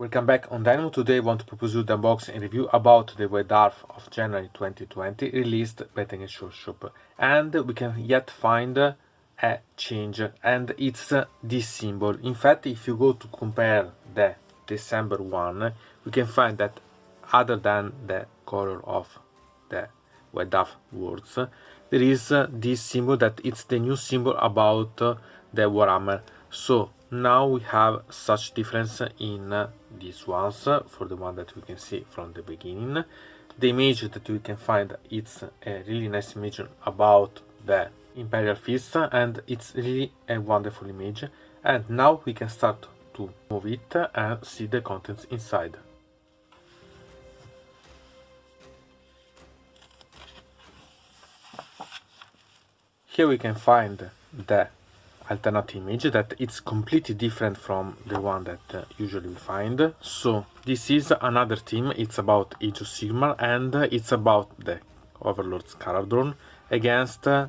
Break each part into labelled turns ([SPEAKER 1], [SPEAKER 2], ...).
[SPEAKER 1] Welcome back on Dynamo. Today I want to propose you the unboxing and review about the White Dwarf of January 2020 released by the shop, and we can yet find a change, and it's this symbol. In fact, if you go to compare the December one, we can find that other than the color of the White Dwarf words, there is this symbol that it's the new symbol about the warhammer. So now we have such difference in these ones. For the one that we can see from the beginning, the image that we can find, it's a really nice image about the Imperial Fist, and it's really a wonderful image. And now we can start to move it and see the contents inside. Here we can find the alternative image that it's completely different from the one that usually we find. So this is another team. It's about Age of Sigmar, and it's about the Overlord's Caradron against the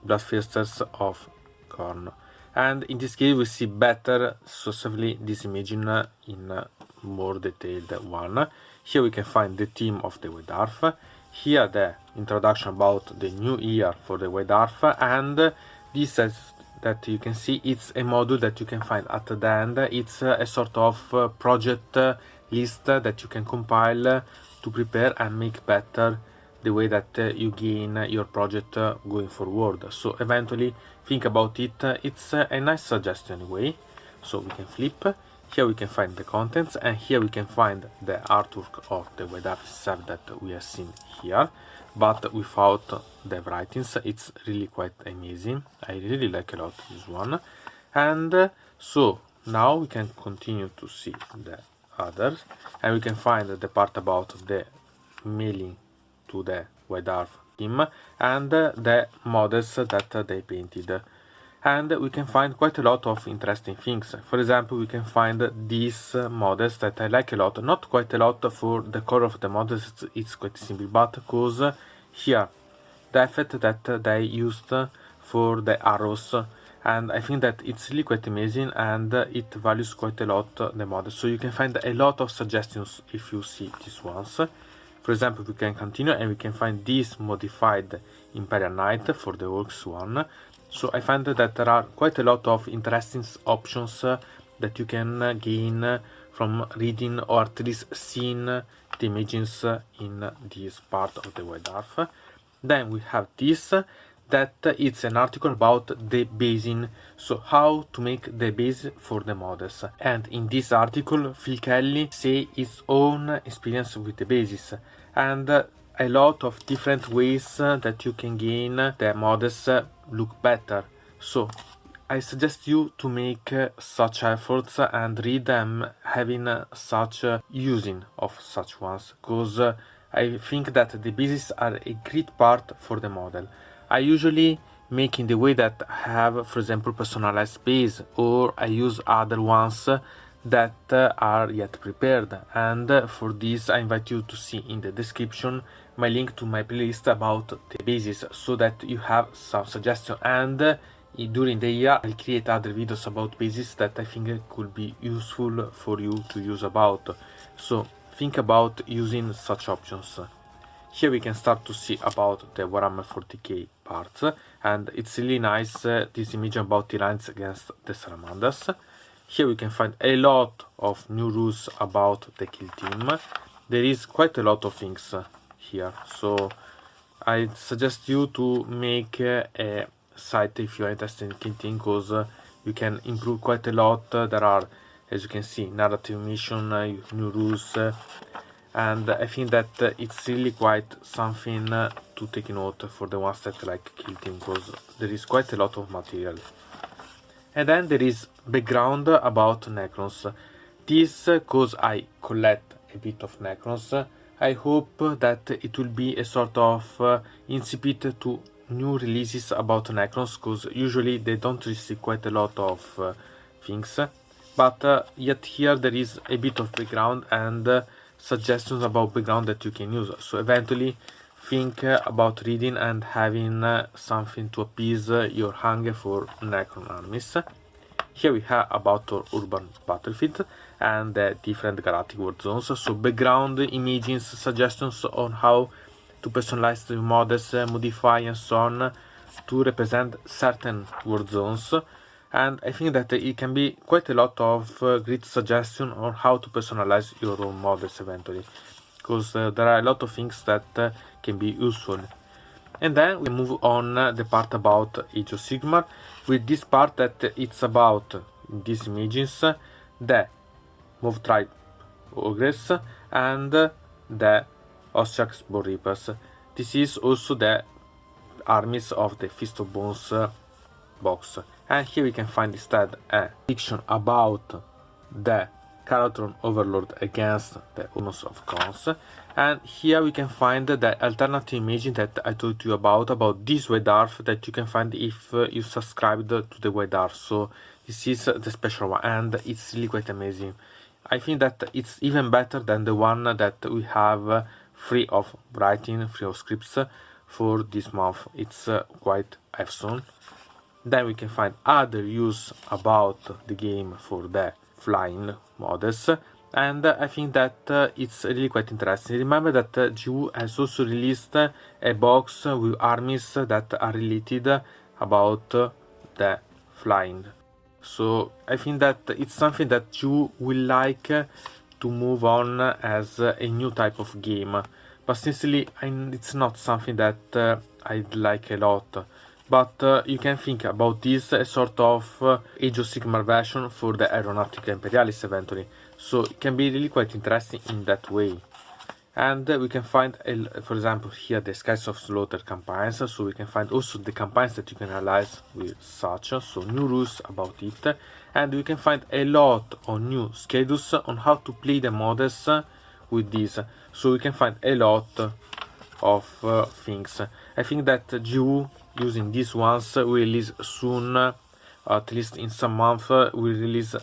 [SPEAKER 1] Bloodthirsters of Khorne. And in this case we see better successively this image in more detailed one. Here we can find the team of the White Dwarf. Here the introduction about the new year for the White Dwarf, and this is that you can see it's a module that you can find at the end. It's a sort of project list that you can compile to prepare and make better the way that you gain your project going forward. So eventually think about it. It's a nice suggestion anyway. So we can flip. Here we can find the contents, and here we can find the artwork of the White Dwarf itself that we have seen here, but without the writings. It's really quite amazing. I really like a lot this one. And so now we can continue to see the others, and we can find the part about the mailing to the White Dwarf team and the models that they painted. And we can find quite a lot of interesting things. For example, we can find these models that I like a lot. Not quite a lot for the color of the models, it's quite simple, but because here the effect that they used for the arrows, and I think that it's really quite amazing, and it values quite a lot the model. So you can find a lot of suggestions if you see these ones. For example, we can continue and we can find this modified Imperial Knight for the Orcs one. So I find that there are quite a lot of interesting options that you can gain from reading, or at least seeing the images in this part of the White Dwarf. Then we have this, that it's an article about the basing, so how to make the base for the models. And in this article, Phil Kelly say his own experience with the bases, and a lot of different ways that you can gain the models look better. So I suggest you to make such efforts and read them, having such using of such ones, because I think that the bases are a great part for the model. I usually make in the way that I have, for example, personalized base, or I use other ones that are yet prepared. And for this I invite you to see in the description my link to my playlist about the bases, so that you have some suggestion. And during the year I'll create other videos about bases that I think could be useful for you to use about. So think about using such options. Here we can start to see about the Warhammer 40k parts, and it's really nice this image about Tyrants against the Salamanders. Here we can find a lot of new rules about the kill team. There is quite a lot of things here, so I suggest you to make a site if you are interested in kill team, because you can improve quite a lot. There are, as you can see, narrative mission, new rules, and I think that it's really quite something to take note for the ones that like kill team, because there is quite a lot of material. And then there is background about Necrons. This because I collect a bit of Necrons. I hope that it will be a sort of incipit to new releases about Necrons, because usually they don't receive quite a lot of things. But yet here there is a bit of background and suggestions about background that you can use. So eventually think about reading and having something to appease your hunger for Necron armies. Here we have about our urban battlefield and the different galactic war zones, so background images, suggestions on how to personalize the models, modify and so on to represent certain war zones. And I think that it can be quite a lot of great suggestion on how to personalize your own models eventually, because there are a lot of things that can be useful. And then we move on the part about Age of Sigmar, with this part that it's about these images, the Move Tribe Ogres and the Ossiarch Bonereapers. This is also the armies of the Feast of Bones box. And here we can find instead a fiction about the Caratron Overlord against the Owners of Cons. And here we can find the alternative image that I told you about this White Dwarf that you can find if you subscribed to the White Dwarf. So this is the special one and it's really quite amazing. I think that it's even better than the one that we have free of writing, free of scripts for this month. It's quite awesome. Then we can find other use about the game for the flying models, and I think that it's really quite interesting. Remember that GW has also released a box with armies that are related about the flying. So I think that it's something that GW will like to move on as a new type of game. But sincerely, it's not something that I'd like a lot. But you can think about this as sort of Age of Sigmar version for the Aeronautica Imperialis eventually. So it can be really quite interesting in that way. And we can find, for example, here the Skies of Slaughter campaigns. So we can find also the campaigns that you can realize with such. So new rules about it. And we can find a lot of new schedules on how to play the models with this. So we can find a lot of things. I think that GW using these ones will release soon, at least in some month, will release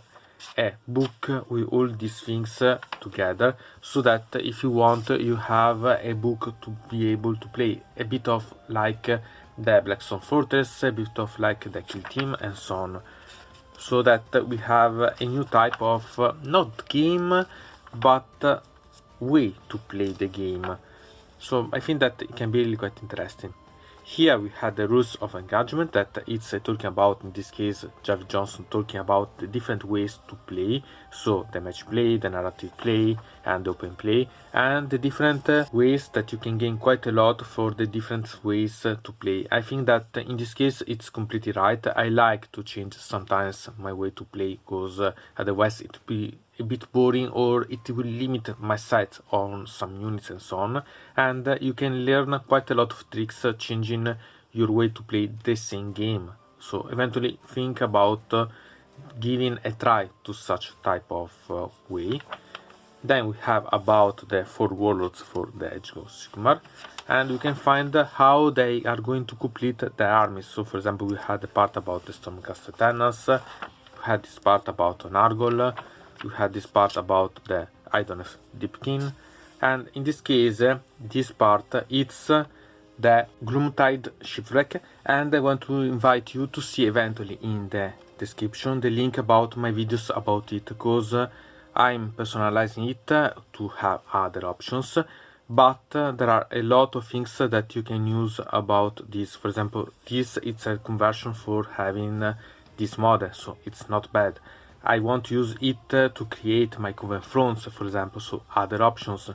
[SPEAKER 1] a book with all these things together, so that if you want, you have a book to be able to play a bit of like the Blackstone Fortress, a bit of like the Kill Team and so on, so that we have a new type of not game but way to play the game. So I think that it can be really quite interesting. Here we had the rules of engagement that it's talking about, in this case, Jeff Johnson talking about the different ways to play. So the match play, the narrative play, and the open play, and the different ways that you can gain quite a lot for the different ways to play. I think that in this case it's completely right. I like to change sometimes my way to play, because otherwise it will be a bit boring, or it will limit my sight on some units and so on. And you can learn quite a lot of tricks changing your way to play the same game. So eventually think about giving a try to such type of way. Then we have about the 4 warlords for the Age of Sigmar, and we can find how they are going to complete the armies. So for example, we had the part about the Stormcast Eternals, we had this part about an Argol, we had this part about the Idoneth Deepkin, and in this case this part it's the Gloomtide Shipwreck, and I want to invite you to see eventually in the description the link about my videos about it, because I'm personalizing it to have other options, but there are a lot of things that you can use about this. For example, this it's a conversion for having this model, so it's not bad. I want to use it to create my Coven Thrones, for example, so other options.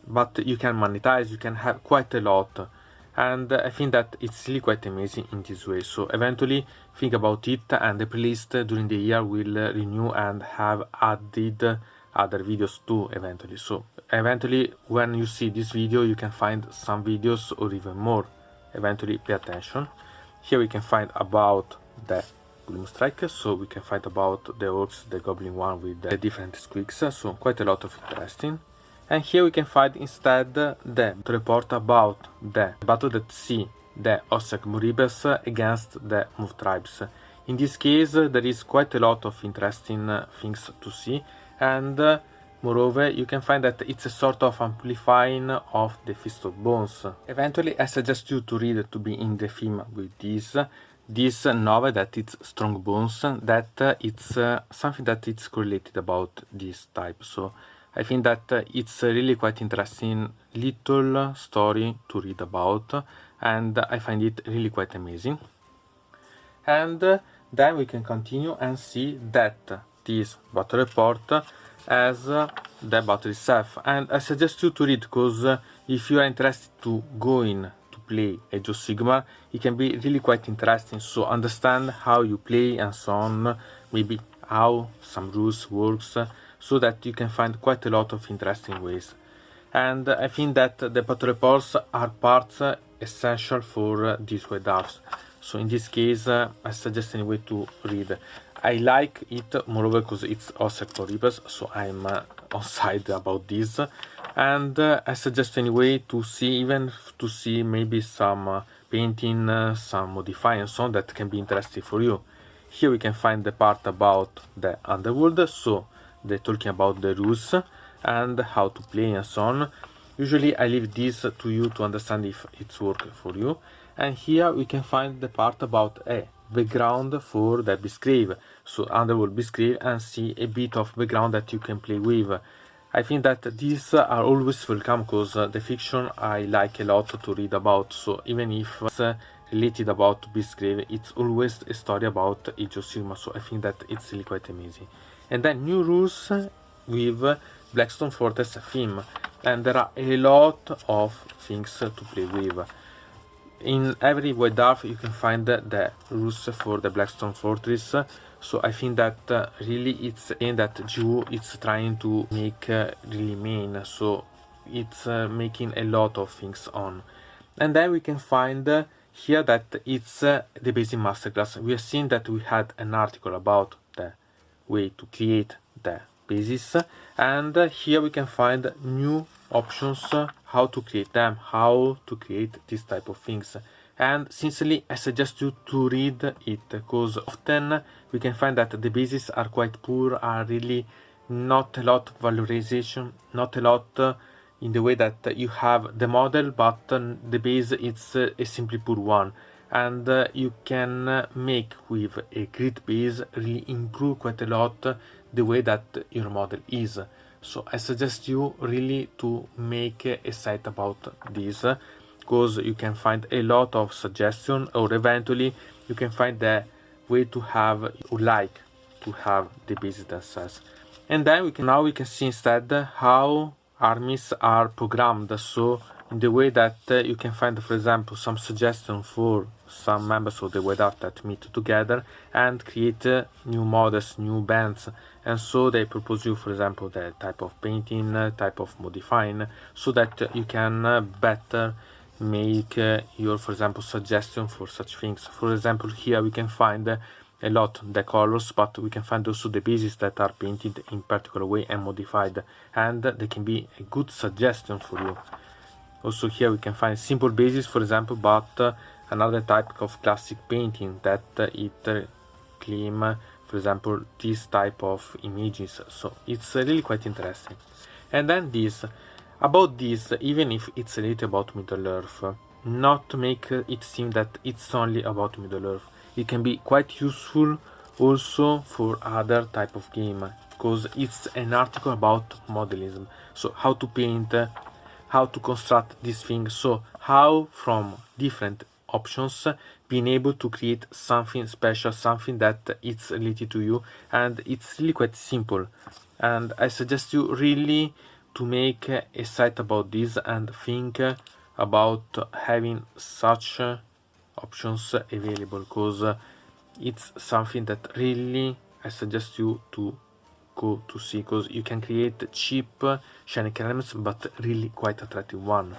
[SPEAKER 1] But you can monetize, you can have quite a lot. And I think that it's really quite amazing in this way. So eventually think about it, and the playlist during the year will renew and have added other videos too eventually. So eventually when you see this video you can find some videos or even more. Eventually pay attention. Here we can find about the Gloomstrike, so we can find about the orcs, the goblin one with the different squeaks, so quite a lot of interesting. And here we can find instead the report about the battle at sea, the Ossiarch Bonereapers against the Move Tribes. In this case there is quite a lot of interesting things to see, and moreover you can find that it's a sort of amplifying of the Feast of Bones. Eventually I suggest you to read to be in the theme with this. this novel that it's strong bones, that it's something that it's correlated about this type. So I think that it's really quite interesting little story to read about, and I find it really quite amazing. And then we can continue and see that this battle report as the battle itself, and I suggest you to read, because if you are interested to go in to play Age of Sigmar, it can be really quite interesting. So understand how you play and so on, maybe how some rules works, so that you can find quite a lot of interesting ways. And I think that the battle reports are parts essential for these White Dwarfs. So in this case, I suggest anyway to read. I like it moreover because it's Ossiarch Bonereapers, so I'm on side about this. And I suggest anyway to see, even to see maybe some painting, some modifying and so on, that can be interesting for you. Here we can find the part about the underworld, so they're talking about the rules and how to play and so on. Usually I leave this to you to understand if it's work for you. And here we can find the part about a background for the Beastgrave, so underworld Beastgrave, and see a bit of background that you can play with. I think that these are always welcome, because the fiction I like a lot to read about, so even if it's related about Beastgrave, it's always a story about Age of Sigmar, so I think that it's really quite amazing. And then new rules with Blackstone Fortress theme, and there are a lot of things to play with. In every White Dwarf you can find the rules for the Blackstone Fortress, so I think that really it's a game that Jew is trying to make really main, so it's making a lot of things on. And then we can find here that it's the basic masterclass. We have seen that we had an article about the way to create the basis, and here we can find new options, how to create them, how to create this type of things. And sincerely I suggest you to read it, because often we can find that the bases are quite poor, are really not a lot of valorization, not a lot in the way that you have the model, but the base it's a simply poor one, and you can make with a great base really improve quite a lot the way that your model is. So I suggest you really to make a site about this, because you can find a lot of suggestions, or eventually you can find the way to have, you like to have the bases themselves. And then we can see instead how armies are programmed, so in the way that you can find, for example, some suggestion for some members of the White Dwarf that meet together and create new models, new bands, and so they propose you, for example, the type of painting, type of modifying, so that you can better make your, for example, suggestion for such things. For example, here we can find a lot the colors, but we can find also the bases that are painted in particular way and modified, and they can be a good suggestion for you. Also here we can find simple bases, for example, but another type of classic painting that it claim, for example, this type of images. So it's really quite interesting. And then this, about this, even if it's related about Middle Earth, not to make it seem that it's only about Middle Earth. It can be quite useful also for other type of game, because it's an article about modelism. So how to paint, how to construct this thing, so how from different options being able to create something special, something that it's related to you, and it's really quite simple. And I suggest you really to make a site about this and think about having such options available, because it's something that really I suggest you to go to see, because you can create cheap shiny elements but really quite attractive one.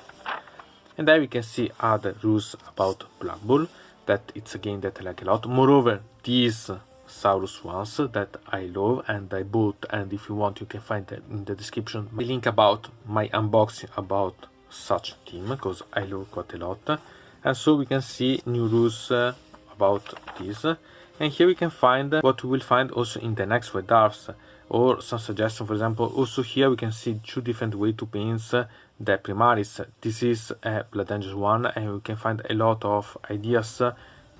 [SPEAKER 1] And then we can see other rules about Bòod Bowl, that it's a game that I like a lot. Moreover, these Saurus ones that I love and I bought, and if you want you can find that in the description the link about my unboxing about such team, because I love quite a lot. And so we can see new rules about this, and here we can find what we will find also in the next White Dwarfs, or some suggestion. For example, also here we can see two different ways to paint the Primaris. This is a Blood Angels one, and we can find a lot of ideas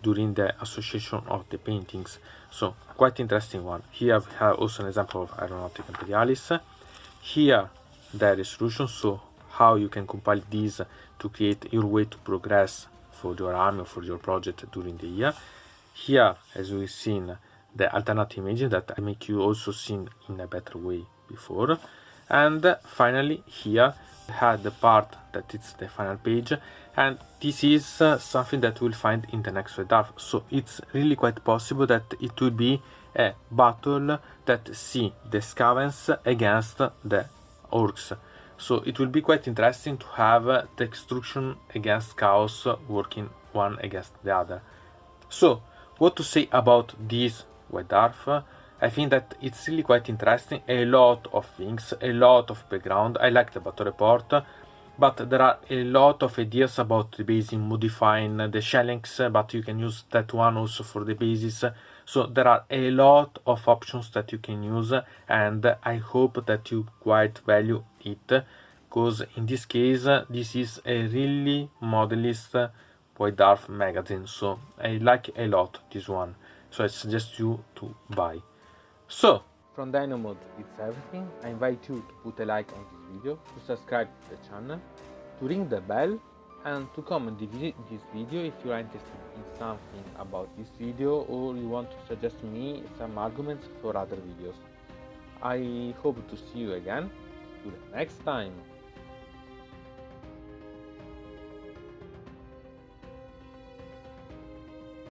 [SPEAKER 1] during the association of the paintings. So quite interesting one. Here we have also an example of Aeronautica Imperialis. Here the resolution, so how you can compile these to create your way to progress for your army or for your project during the year. Here, as we've seen, the alternative image that I make you also seen in a better way before. And finally here we had the part that it's the final page, and this is something that we'll find in the next White Dwarf. So it's really quite possible that it will be a battle that see the Scavens against the Orcs. So it will be quite interesting to have the Extrusion against Chaos working one against the other. So what to say about this White Dwarf? I think that it's really quite interesting, a lot of things, a lot of background. I like the battle report, but there are a lot of ideas about the basing, modifying the shellings, but you can use that one also for the bases. So there are a lot of options that you can use, and I hope that you quite value it, because in this case this is a really modelist White Dwarf magazine, so I like a lot this one, so I suggest you to buy. So from Dynamod it's everything. I invite you to put a like on this video, to subscribe to the channel, to ring the bell, and to comment this video if you are interested in something about this video or you want to suggest me some arguments for other videos. I hope to see you again. Till the next time.